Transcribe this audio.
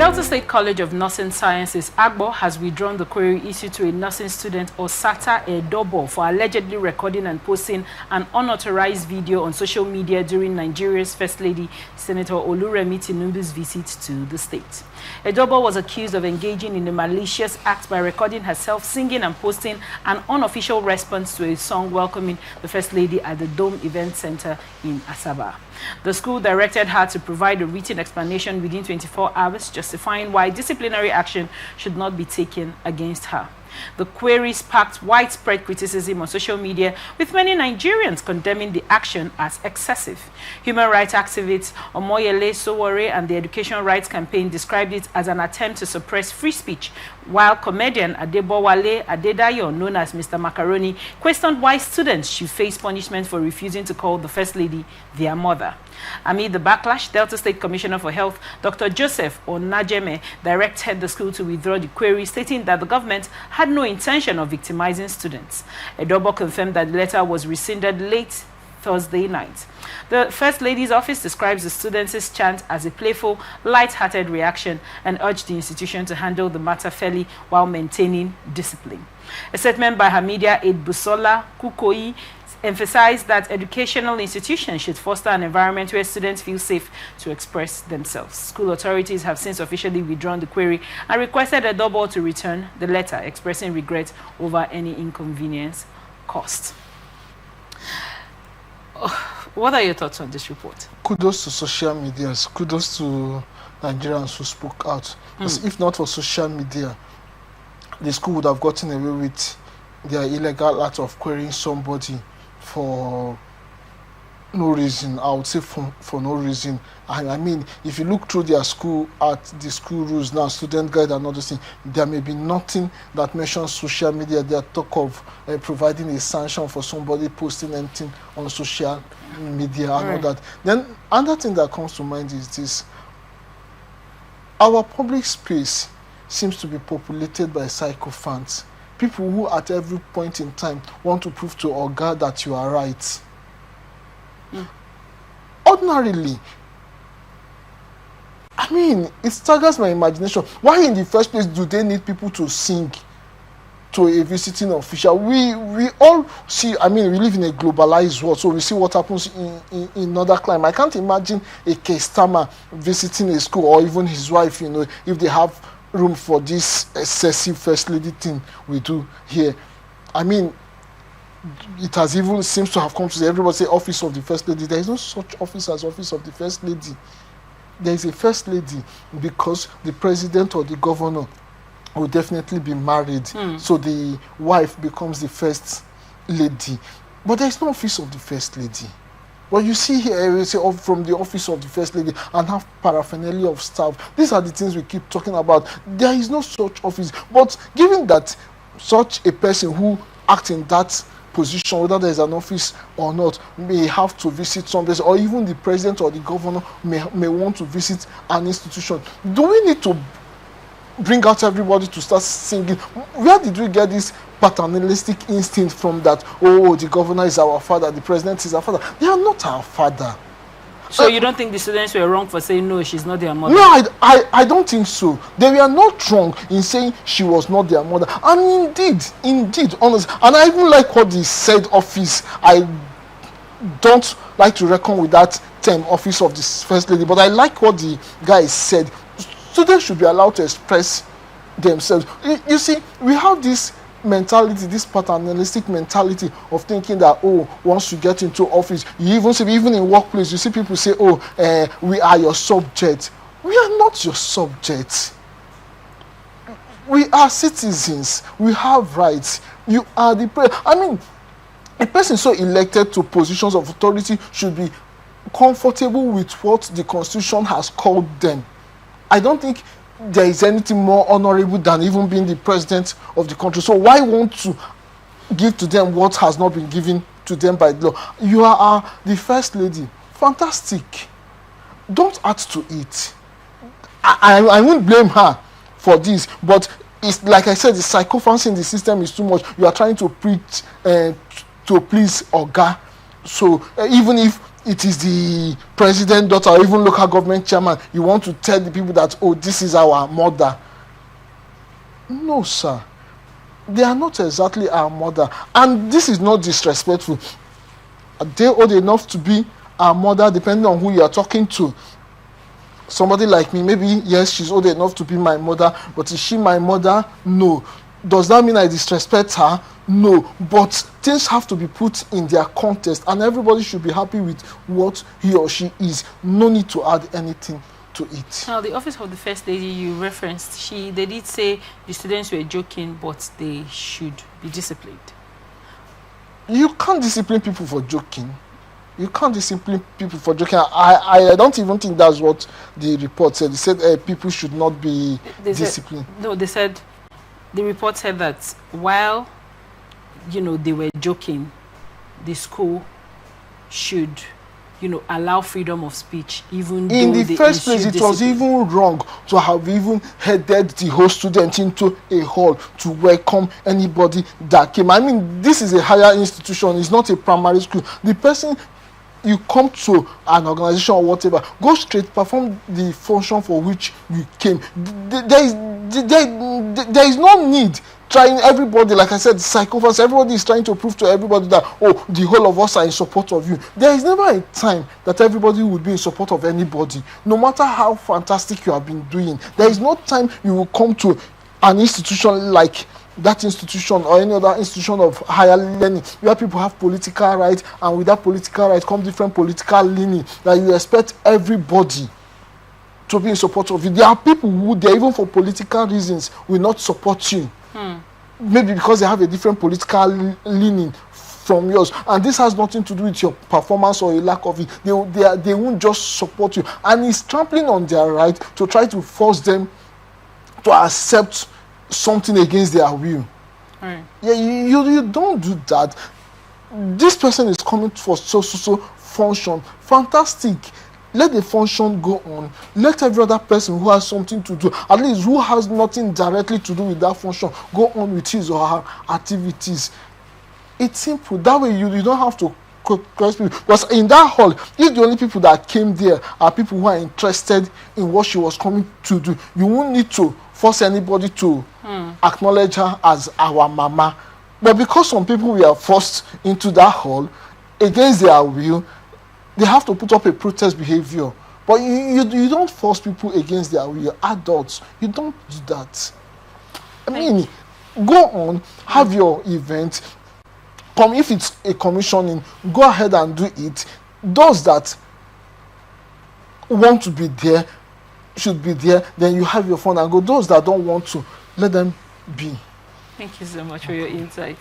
Delta State College of Nursing Sciences, Agbo, has withdrawn the query issued to a nursing student, Osata Edobo, for allegedly recording and posting an unauthorized video on social media during Nigeria's First Lady, Senator Oluremi Tinubu's visit to the state. Edobo was accused of engaging in a malicious act by recording herself singing and posting an unofficial response to a song welcoming the First Lady at the Dome Event Center in Asaba. The school directed her to provide a written explanation within 24 hours, justifying why disciplinary action should not be taken against her. The query sparked widespread criticism on social media, with many Nigerians condemning the action as excessive. Human rights activists Omoyele Sowore and the Education Rights Campaign described it as an attempt to suppress free speech, while comedian Adebowale Adedayo, known as Mr. Macaroni, questioned why students should face punishment for refusing to call the First Lady their mother. Amid the backlash, Delta State Commissioner for Health, Dr. Joseph Onajeme, directed the school to withdraw the query, stating that the government had no intention of victimizing students. Edobo confirmed that the letter was rescinded late Thursday night. The First Lady's office describes the students' chant as a playful, light-hearted reaction and urged the institution to handle the matter fairly while maintaining discipline. A statement by her media aide Busola Kukoyi emphasized that educational institutions should foster an environment where students feel safe to express themselves. School authorities have since officially withdrawn the query and requested Edobo to return the letter, expressing regret over any inconvenience caused. What are your thoughts on this report? Kudos to social media. Kudos to Nigerians who spoke out. Because if not for social media, the school would have gotten away with their illegal act of querying somebody for no reason. I would say for no reason. I mean, if you look through their school at the school rules now, student guide and all those things, there may be nothing that mentions social media. They are talk of providing a sanction for somebody posting anything on social media and all that. Then another thing that comes to mind is this: our public space seems to be populated by sycophants. People who at every point in time want to prove to Oga that you are right. Ordinarily, I mean, it staggers my imagination. Why in the first place do they need people to sing to a visiting official? We all see, I mean, we live in a globalized world, so we see what happens in other climes. I can't imagine a Kestama visiting a school, or even his wife, you know, if they have room for this excessive First Lady thing we do here. I mean, it has even seems to have come to everybody say office of the First Lady. There is no such office as office of the First Lady. There is a First Lady because the president or the governor will definitely be married, so the wife becomes the First Lady. But there is no office of the First Lady. Well, you see here, you say from the office of the First Lady and have paraphernalia of staff. These are the things we keep talking about. There is no such office. But given that such a person who acts in that position, whether there is an office or not, may have to visit some place, or even the president or the governor may want to visit an institution, do we need to bring out everybody to start singing? Where did we get this paternalistic instinct from that? Oh, the governor is our father, the president is our father. They are not our father. So you don't think the students were wrong for saying no, she's not their mother? No, I don't think so. They were not wrong in saying she was not their mother. And indeed, honest. And I even like what the said office. I don't like to reckon with that term, office of the First Lady, but I like what the guy said. Students should be allowed to express themselves. You see, we have this mentality, this paternalistic mentality of thinking that, oh, once you get into office, you even see, even in workplace, you see people say, oh, we are your subject. We are not your subject. We are citizens. We have rights. You are the I mean, a person so elected to positions of authority should be comfortable with what the Constitution has called them. I don't think there is anything more honorable than even being the president of the country. So why won't to give to them what has not been given to them by the law? You are the First Lady. Fantastic. Don't add to it. I won't blame her for this, but it's like I said, the sycophancy in the system is too much. You are trying to preach to please Oga. So even if it is the president daughter or even local government chairman, you want to tell the people that, oh, this is our mother. No, sir. They are not exactly our mother. And this is not disrespectful. Are they old enough to be our mother, depending on who you are talking to? Somebody like me, maybe, yes, she's old enough to be my mother, but is she my mother? No. Does that mean I disrespect her? No. But things have to be put in their context, and everybody should be happy with what he or she is. No need to add anything to it. Now, the office of the First Lady you referenced, they did say the students were joking, but they should be disciplined. You can't discipline people for joking. You can't discipline people for joking. I don't even think that's what the report said. They said people should not be disciplined. They said, the report said that while, they were joking, the school should, allow freedom of speech, even in the first place. It was even wrong to have even headed the whole student into a hall to welcome anybody that came. I mean, this is a higher institution. It's not a primary school. The person, you come to an organization or whatever, go straight, perform the function for which you came. There is no need trying everybody, like I said, psychopaths, everybody is trying to prove to everybody that, oh, the whole of us are in support of you. There is never a time that everybody would be in support of anybody, no matter how fantastic you have been doing. There is no time you will come to an institution like that institution or any other institution of higher learning where people have political rights, and with that political right come different political leaning, that you expect everybody to be in support of you. There are people who, they even for political reasons, will not support you. Maybe because they have a different political leaning from yours, and this has nothing to do with your performance or a lack of it. They won't just support you, and it's trampling on their right to try to force them to accept something against their will. Yeah, you don't do that. This person is coming for so function. Fantastic. Let the function go on. Let every other person who has something to do, at least who has nothing directly to do with that function, go on with his or her activities. It's simple. That way you don't have to cross people. Because in that hall, if the only people that came there are people who are interested in what she was coming to do, you won't need to force anybody to acknowledge her as our mama. But because some people were forced into that hall against their will, they have to put up a protest behavior. But you don't force people against their will. You're adults. You don't do that. I mean, go on, have your event. Come, if it's a commissioning, go ahead and do it. Those that want to be there should be there. Then you have your fun and go. Those that don't want to, let them be. Thank you so much for your insight.